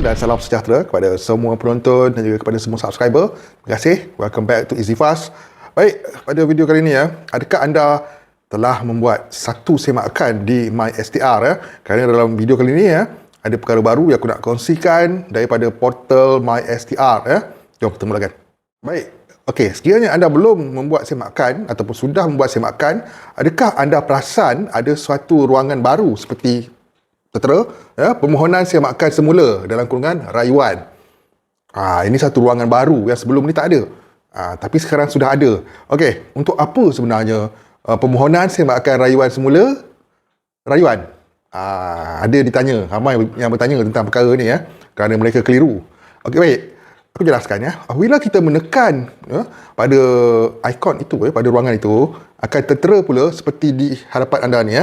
dan salam sejahtera kepada semua penonton dan juga kepada semua subscriber. Terima kasih. Welcome back to EasyFast. Baik, pada video kali ini adakah anda telah membuat satu semakan di MySTR Kerana dalam video kali ini ada perkara baru yang aku nak kongsikan daripada portal MySTR Jom kita mulakan. Baik. Okey, sekiranya anda belum membuat semakan ataupun sudah membuat semakan, adakah anda perasan ada suatu ruangan baru seperti tertera permohonan semakan semula dalam kurungan rayuan. Ini satu ruangan baru yang sebelum ni tak ada. Tapi sekarang sudah ada. Okey, untuk apa sebenarnya permohonan semakan rayuan semula rayuan? Ada ditanya, ramai yang bertanya tentang perkara ni kerana mereka keliru. Okey, baik. Aku jelaskan Bila kita menekan pada ikon itu pada ruangan itu, akan tertera pula seperti di hadapan anda ni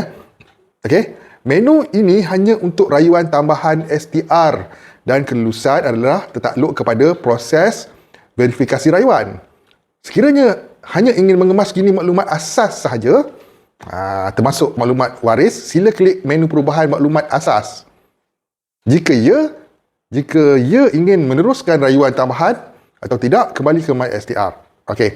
Okey. Menu ini hanya untuk rayuan tambahan STR dan kelulusan adalah tertakluk kepada proses verifikasi rayuan. Sekiranya hanya ingin mengemas kini maklumat asas sahaja, termasuk maklumat waris, sila klik menu perubahan maklumat asas. Jika ia ingin meneruskan rayuan tambahan atau tidak, kembali ke MySTR. Okey.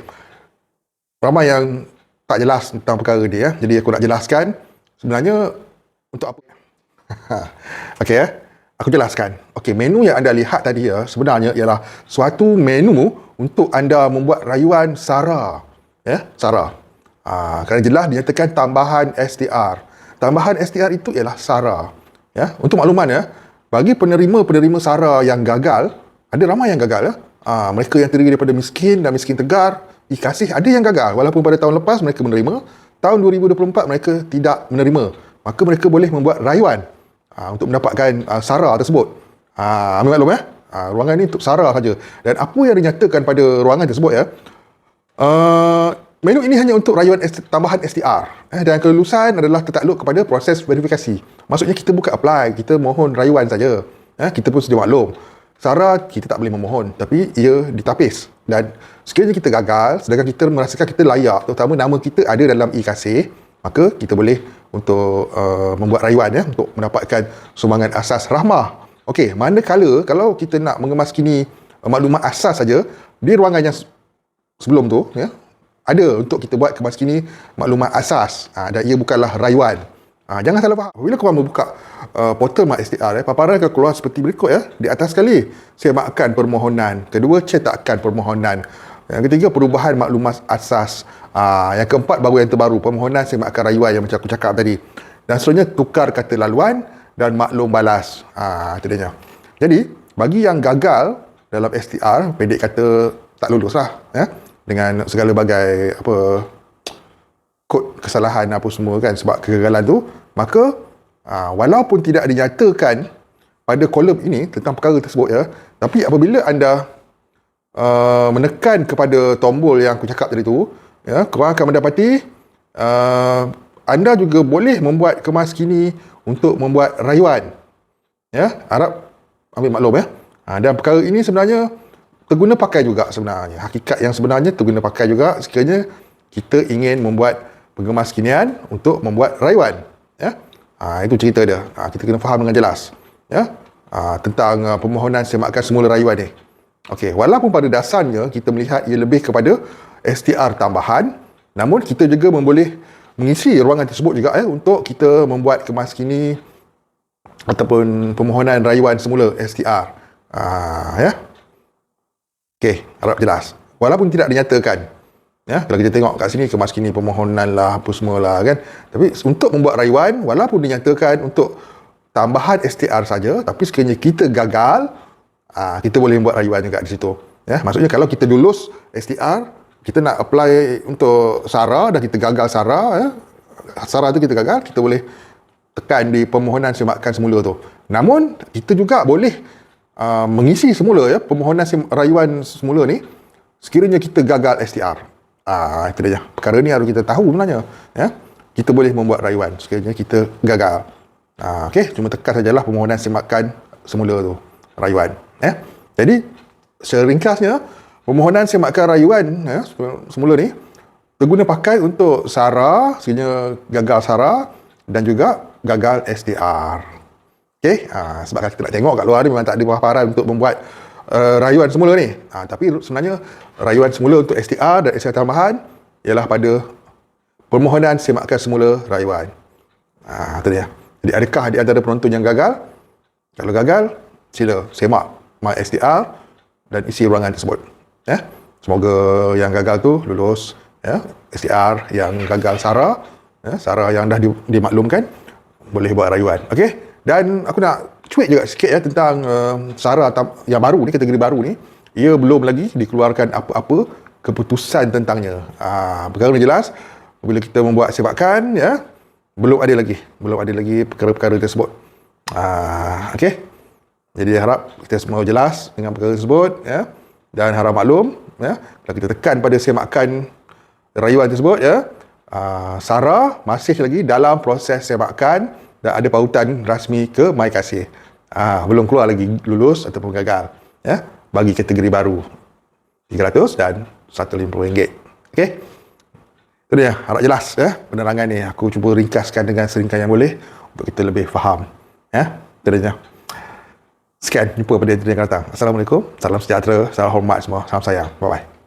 Ramai yang tak jelas tentang perkara ni jadi aku nak jelaskan sebenarnya untuk apa. Okey aku jelaskan. Okey, menu yang anda lihat tadi sebenarnya ialah suatu menu untuk anda membuat rayuan SARA. SARA. Kerana jelas dinyatakan tambahan STR. Tambahan STR itu ialah SARA. Untuk makluman bagi penerima-penerima SARA yang gagal, ada ramai yang gagal mereka yang terdiri daripada miskin dan miskin tegar, kasih ada yang gagal walaupun pada tahun lepas mereka menerima, tahun 2024 mereka tidak menerima. Maka mereka boleh membuat rayuan untuk mendapatkan SARA tersebut. Ambil maklum ruangan ini untuk SARA saja. Dan apa yang dinyatakan pada ruangan tersebut menu ini hanya untuk rayuan tambahan STR dan kelulusan adalah tertakluk kepada proses verifikasi. Maksudnya kita bukan apply, kita mohon rayuan saja. Kita pun sedia maklum. SARA kita tak boleh memohon, tapi ia ditapis. Dan sekiranya kita gagal, sedangkan kita merasakan kita layak, terutama nama kita ada dalam e-kasih, maka kita boleh untuk membuat rayuan untuk mendapatkan sumbangan asas rahmah. Okey, manakala kalau kita nak mengemas kini maklumat asas saja, di ruangan yang sebelum tu ada untuk kita buat kemas kini maklumat asas dan ia bukanlah rayuan. Jangan salah faham. Bila korang membuka portal MySTR, paparan akan keluar seperti berikut Di atas sekali, semakkan permohonan. Kedua, cetakkan permohonan. Yang ketiga, perubahan maklumat asas. Yang keempat, baru yang terbaru, permohonan semakkan rayuan yang macam aku cakap tadi. Dan seterusnya, tukar kata laluan dan maklum balas. Itu dia. Jadi, bagi yang gagal dalam STR, pendek kata tak lulus lah. Dengan segala bagai kod kesalahan apa semua sebab kegagalan tu, maka walaupun tidak dinyatakan pada kolom ini tentang perkara tersebut tapi apabila anda menekan kepada tombol yang aku cakap tadi tu, korang akan mendapati anda juga boleh membuat kemas kini untuk membuat rayuan. Harap ambil maklum dan perkara ini sebenarnya terguna pakai juga sebenarnya. Hakikat yang sebenarnya terguna pakai juga sekiranya kita ingin membuat pengemas kinian untuk membuat rayuan. Itu cerita dia. Kita kena faham dengan jelas. Tentang permohonan semakan semula rayuan ni. Okey, walaupun pada dasarnya kita melihat ia lebih kepada STR tambahan, namun kita juga boleh mengisi ruangan tersebut juga untuk kita membuat kemas kini ataupun permohonan rayuan semula STR. Okey, harap jelas. Walaupun tidak dinyatakan. Kalau kita tengok kat sini, kemas kini permohonan lah, apa semualah kan. Tapi untuk membuat rayuan, walaupun dinyatakan untuk tambahan STR saja, tapi sekiranya kita gagal, kita boleh membuat rayuan juga di situ. Maksudnya kalau kita lulus STR, kita nak apply untuk SARA dan kita gagal SARA, SARA tu kita gagal, kita boleh tekan di permohonan semakan semula tu. Namun, kita juga boleh mengisi semula permohonan rayuan semula ni sekiranya kita gagal STR. Itu dia. Perkara ni harus kita tahu sebenarnya. Kita boleh membuat rayuan sekiranya kita gagal. Okey, cuma tekan sajalah permohonan semakan semula tu, rayuan. Jadi, seringkasnya permohonan semakan rayuan semula ni terguna pakai untuk SARA sekiranya gagal SARA dan juga gagal STR. Okey, sebab kita nak tengok kat luar ni memang tak ada paparan untuk membuat rayuan semula ni. Tapi sebenarnya rayuan semula untuk STR dan STR tambahan ialah pada permohonan semakan semula rayuan. Itu dia. Jadi adakah di antara penonton yang gagal? Kalau gagal, sila semak My STR dan isi ruangan tersebut. Ya. Semoga yang gagal tu lulus. Ya. STR yang gagal Sarah, ya, Sarah yang dah dimaklumkan boleh buat rayuan. Okey. Dan aku nak cuit juga sikit ya tentang Sarah yang baru ni, kategori baru ni. Ia belum lagi dikeluarkan apa-apa keputusan tentangnya. Perkara ni jelas bila kita membuat sebakan, ya, belum ada lagi perkara-perkara tersebut. Okey. Jadi harap kita semua jelas dengan perkara tersebut, ya. Dan harap maklum, ya, kalau kita tekan pada semakan rayuan tersebut, ya, Sarah masih lagi dalam proses semakan dan ada pautan rasmi ke My Kasih. Belum keluar lagi lulus ataupun gagal, ya, bagi kategori baru 300 dan RM150. Okey. Itu dia, harap jelas ya penerangan ni. Aku cuba ringkaskan dengan seringkan yang boleh untuk kita lebih faham. Ya, itu dia. Sekian, jumpa pada video yang akan datang. Assalamualaikum, salam sejahtera, salam hormat semua, salam sayang. Bye bye.